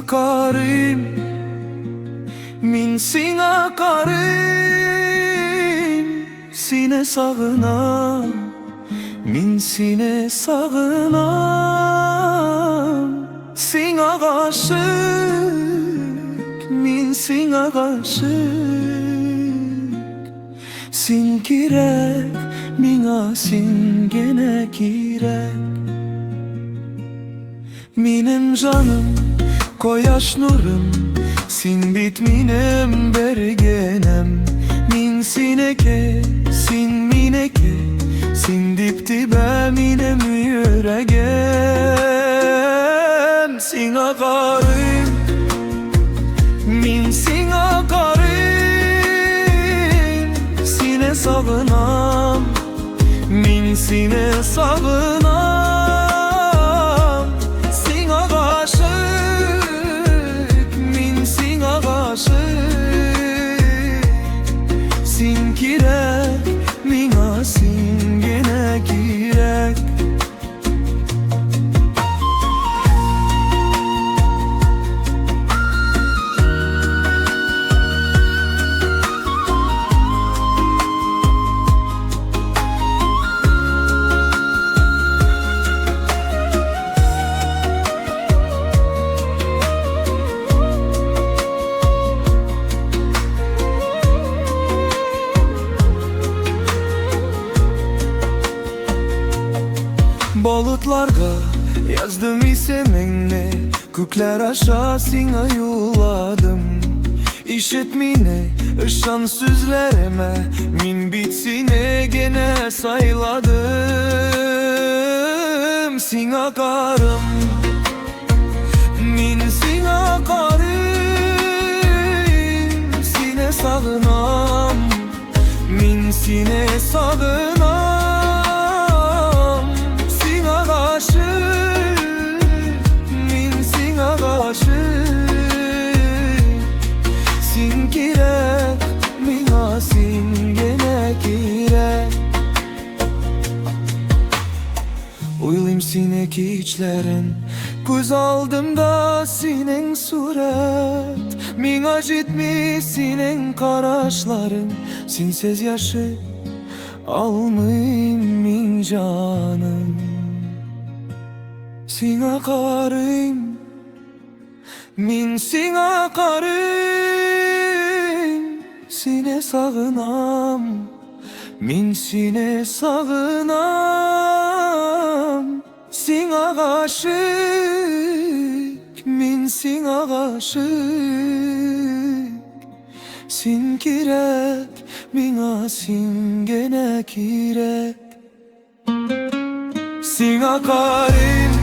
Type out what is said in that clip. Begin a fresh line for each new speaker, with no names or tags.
karım, min sina karım, sine sağınam, min sine sağınam. Sina aşık, min sina aşık. Sin kirek, mina sin gene kirek. Minem canım, koyaş nurum, sin bitminem bergenem. Min sineke, sin mineke, sin dip dibe minem yüregem. Sin akarım, min sin akarım, sine sağınam, min sine sağınam. Sin aşık, min sin aşık. Sin kirek, mina sin gene kirek. Balıklarga yazdım isimini, kökler aşağı sina yuladım. İşitmine, ışan sözlerime, min bitsine gene sayladım. Sina karım, min sina karım, sine sağınam, min sine sağınam. Sin kirek, mina sin gene kirek. Uyulayım sineki içlerin, göz aldımda sinin suret. Mina jitmi sinin karaşların, sinsiz yaşı almayayım min canım. Sin akarım, min sin akarım, sine sağınam, min sine sağınam. Sin aşık, min sin aşık. Sin kirek, mina sin gene kirek. Sin akarım,